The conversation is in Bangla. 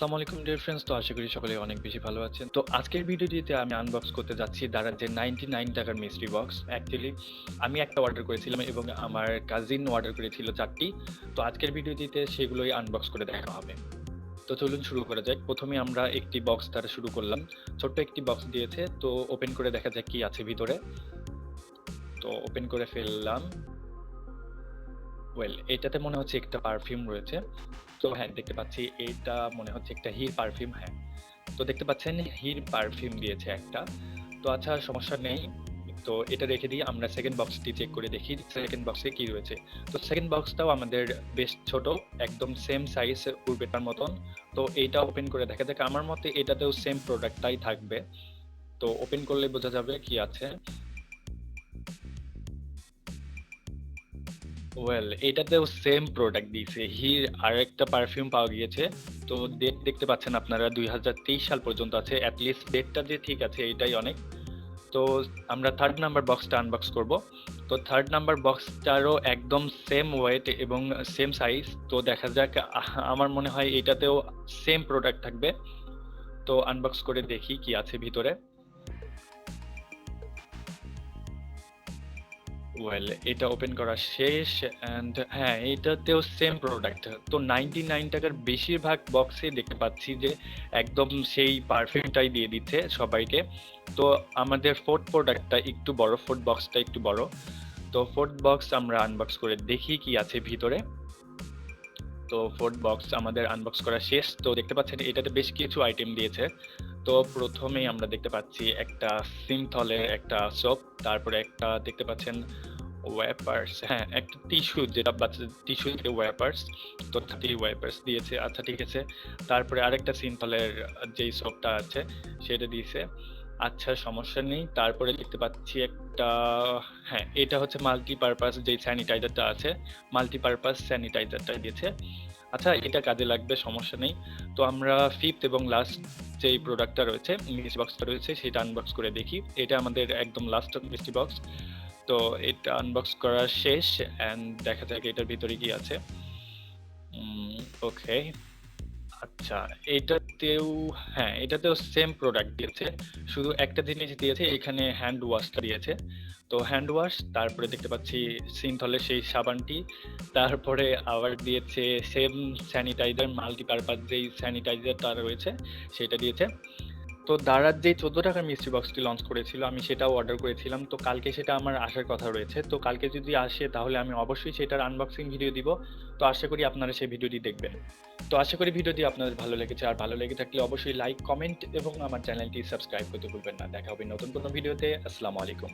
আসসালামু আলাইকুম ডিয়ার ফ্রেন্ডস। তো আশা করি সকলে অনেক বেশি ভালো আছেন। তো আজকের ভিডিওটিতে আমি আনবক্স করতে যাচ্ছি দারাজের 99 টাকার মিস্ট্রি বক্স। অ্যাকচুয়ালি আমি একটা অর্ডার করেছিলাম এবং আমার কাজিন অর্ডার করেছিল 4টি। তো আজকের ভিডিওটিতে সেগুলোই আনবক্স করে দেখা হবে। তো চলুন শুরু করা যাক। প্রথমে আমরা একটি বক্স দ্বারা শুরু করলাম। ছোট্ট একটি বক্স দিয়েছে, তো ওপেন করে দেখা যাক কি আছে ভিতরে। তো ওপেন করে ফেললাম। এটাতে মনে হচ্ছে একটা পারফিউম রয়েছে। তো হ্যাঁ, দেখতে পাচ্ছি এইটা মনে হচ্ছে একটা হির পারফিউম। হ্যাঁ, তো দেখতে পাচ্ছেন হির পারফিউম দিয়েছে একটা। তো আচ্ছা, সমস্যা নেই। তো এটা রেখে দিয়ে আমরা সেকেন্ড বক্সটি চেক করে দেখি সেকেন্ড বক্সে কি রয়েছে। তো সেকেন্ড বক্সটাও আমাদের বেশ ছোট, একদম সেম সাইজ পূর্বেটার মতন। তো এইটা ওপেন করে দেখা যাক। আমার মতে এটাতেও সেম প্রোডাক্টটাই থাকবে। তো ওপেন করলে বোঝা যাবে কি আছে। এটাতেও সেম প্রোডাক্ট দিয়েছে। হির আরেকটা পারফিউম পাওয়া গিয়েছে। তো ডেট দেখতে পাচ্ছেন আপনারা 2023 সাল পর্যন্ত আছে। এট লিস্ট ডেটটা যে ঠিক আছে এটাই অনেক। তো আমরা থার্ড নাম্বার বক্সটা আনবক্স করব। তো থার্ড নাম্বার বক্সটারও একদম সেম ওয়েট এবং সেম সাইজ। তো দেখা যাক, আমার মনে হয় এটাতেও সেম প্রোডাক্ট থাকবে। তো আনবক্স করে দেখি কি আছে ভিতরে। এটা ওপেন করা শেষ। অ্যান্ড হ্যাঁ, এটাতেও সেম প্রোডাক্ট। তো 99 টাকার বেশিরভাগ বক্সে দেখতে পাচ্ছি যে একদম সেই পারফিউমটাই দিয়ে দিচ্ছে সবাইকে। তো আমাদের ফোর্থ প্রোডাক্টটা একটু বড়, ফোর্থ বক্সটা একটু বড়। তো ফোর্থ বক্স আমরা আনবক্স করে দেখি কি আছে ভিতরে। তো ফোর্থ বক্স আমাদের আনবক্স করা শেষ। তো দেখতে পাচ্ছেন এটাতে বেশ কিছু আইটেম দিয়েছে। তো প্রথমেই আমরা দেখতে পাচ্ছি একটা সিনথলের একটা সোপ, তারপরে একটা দেখতে পাচ্ছেন ওয়াইপার্স, হ্যাঁ একটা টিস্যু, যেটা বাচ্চাদের টিস্যু থেকে ওয়াইপার্স। তো 30 ওয়াইপার্স দিয়েছে, আচ্ছা ঠিক আছে। তারপরে আরেকটা সিনথলের যেই সোপটা আছে সেটা দিয়েছে, আচ্ছা সমস্যা নেই। তারপরে দেখতে পাচ্ছি একটা, হ্যাঁ এটা হচ্ছে মাল্টিপারপাস যেই স্যানিটাইজারটা আছে, মাল্টিপারপাস স্যানিটাইজারটা দিয়েছে। আচ্ছা, এটা কাজে লাগবে, সমস্যা নেই। তো আমরা ফিফথ এবং লাস্ট যেই প্রোডাক্টটা রয়েছে, মিষ্টি বক্সটা রয়েছে, সেটা আনবক্স করে দেখি। এটা আমাদের একদম লাস্ট মিষ্টি বক্স। তো এটা আনবক্স করা শেষ অ্যান্ড দেখা যাক এটার ভিতরে কি আছে। ওকে, আচ্ছা এটাতেও, হ্যাঁ এটাতেও সেম প্রোডাক্ট দিয়েছে, শুধু একটা জিনিস দিয়েছে, এখানে হ্যান্ড ওয়াশটা দিয়েছে। তো হ্যান্ড ওয়াশ, তারপরে দেখতে পাচ্ছি সিনথলের সেই সাবানটি, তারপরে আবার দিয়েছে সেম স্যানিটাইজার, মাল্টিপারপাস যেই স্যানিটাইজারটা রয়েছে সেটা দিয়েছে। তো দারাজ যেই 14 টাকার মিষ্টি বক্সটি লঞ্চ করেছিল, আমি সেটাও অর্ডার করেছিলাম। তো কালকে সেটা আমার আসার কথা রয়েছে। তো কালকে যদি আসে তাহলে আমি অবশ্যই সেটার আনবক্সিং ভিডিও দিব। তো আশা করি আপনারা সেই ভিডিওটি দেখবেন। তো আশা করি ভিডিওটি আপনাদের ভালো লেগেছে। আর ভালো লেগে থাকলে অবশ্যই লাইক, কমেন্ট এবং আমার চ্যানেলটি সাবস্ক্রাইব করতে ভুলবেন না। দেখা হবে নতুন কোনো ভিডিওতে। আসসালামু আলাইকুম।